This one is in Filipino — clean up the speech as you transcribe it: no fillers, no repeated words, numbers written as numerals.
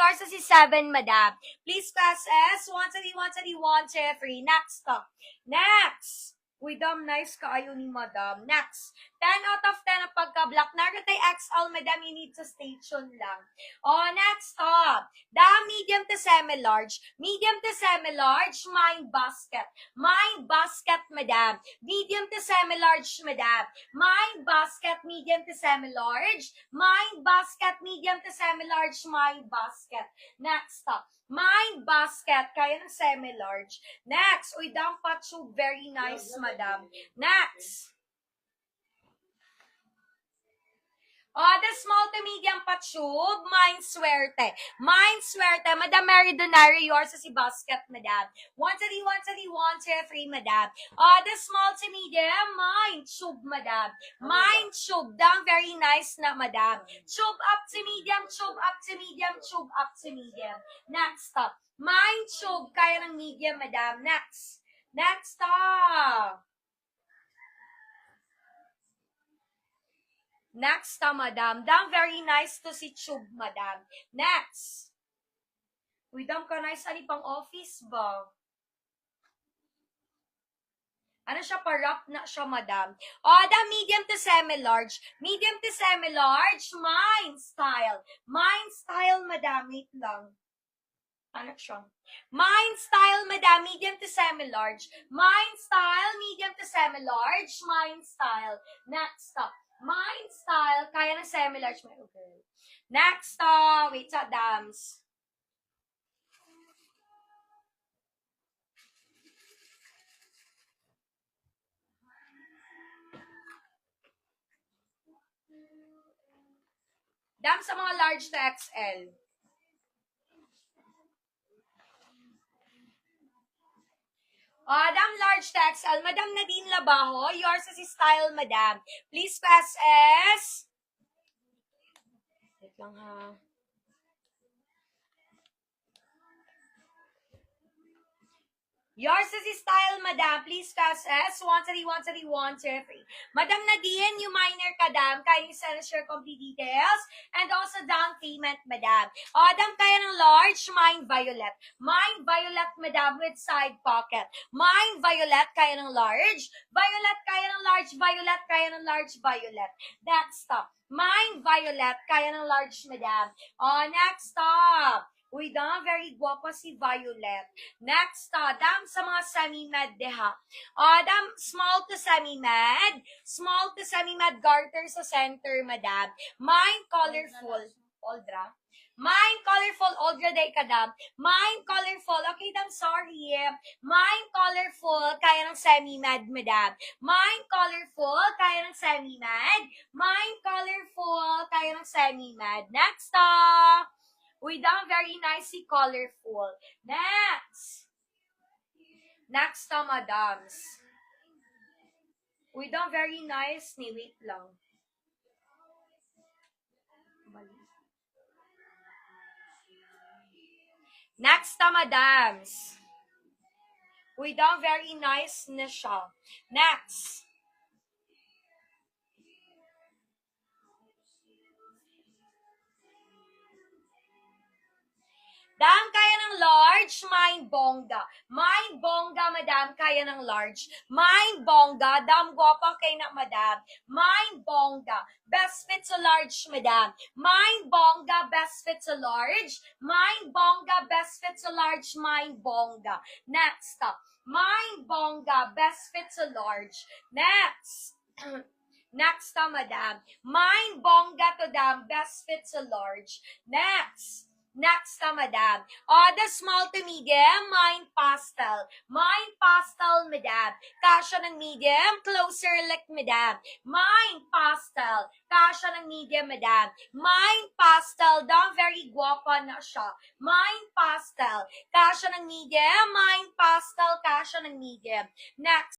Yours is 7, madam. Please, class S. 1, 2, 3, 1, 2, 3. Next. Next. Uy, dam, nice ka ayo ni madam. Next. 10 out of 10 ang pagka-block. Nagatay XL, madam, you need to station lang. Oh, next up. Dam, medium to semi-large. Medium to semi-large, mind basket. Mind basket, madam. Medium to semi-large, madam. Mind basket, medium to semi-large. Mind basket, medium to semi-large, mind basket. Next up. Mind basket, kaya ng semi-large. Next, uy, dam patsu, very nice, madam. Next. The small to medium patube, mind swerte. Mind swerte, Madam Mary Donari, yours is si basket, madam. 1, 2, 3, madam. The small to medium, mind tube, madam. Mind tube, dang very nice na, madam. Tube up to medium, tube up to medium, tube up to medium. Next up, mind tube, kaya ng medium, madam. Next. Next up. Next, madam. Dam, very nice to si tube, madam. Next. Uy, dam ka nice. Ano pang office ba? Ano siya, parap na siya, madam. Dam, medium to semi-large. Medium to semi-large, mine style. Mine style, madam. Wait lang. Ano siya? Mine style, madam. Medium to semi-large. Mine style, medium to semi-large. Mine style. Next up. Mind style, kaya ng semi-large. Okay. Next, wait sa dams. Dams sa mga large to XL. Dam large to XL. Madam Nadine Labajo, yours is style, madam. Please, class S. Wait lang ha. Yours is style, madam. Please, class S. 1, 2, 3, 1, 2, 3. Madam Nadine, you minor ka, dam. Kindly send us your complete details. And also down payment, madam. Dam, kaya ng large, mine violet. Mine violet, madam, with side pocket. Mine violet, kaya ng large. Violet, kaya ng large. Violet, kaya ng large. Violet. Next stop. Mine violet, kaya ng large, madam. Next stop. Uy, dam, very guwapa si Violet. Next, dam, sa mga semi-med deha. Dam, small to semi-med. Small to semi-med garter sa center, madam. Mine colorful. Oldra. Mine colorful, Oldra day ka, dam. Mine colorful. Okay, dam, sorry. Mine colorful, kaya ng semi-med, madam. Mine colorful, kaya ng semi-med. Mine colorful, kaya ng semi-med. Next, Uy, dam, very nice, colorful. Next. Next, madams. Uy, dam, very nice ni. Wait lang. Next, madams. Uy, dam, very nice na siya. Next. Dam, kaya ng large, mind bongga. Mind bongga, madam, kaya ng large. Mind bongga, dam, guwapa kay na, madam. Mind bongga, best fit sa large, madam. Mind bongga, best fit sa large. Mind bongga, best fit sa large, mind bongga. Next, mind bongga, best fit sa large. Next. Next, madam. Mind bongga to, dam, best fit sa large. Next. Next, madam. The small to medium, mine pastel. Mine pastel, madam. Kasha ng medium, closer like, madam. Mine pastel. Kasha ng medium, madam. Mine pastel, dam, very guwapa na siya. Mine pastel. Kasha ng medium, mine pastel, kasha ng medium. Next.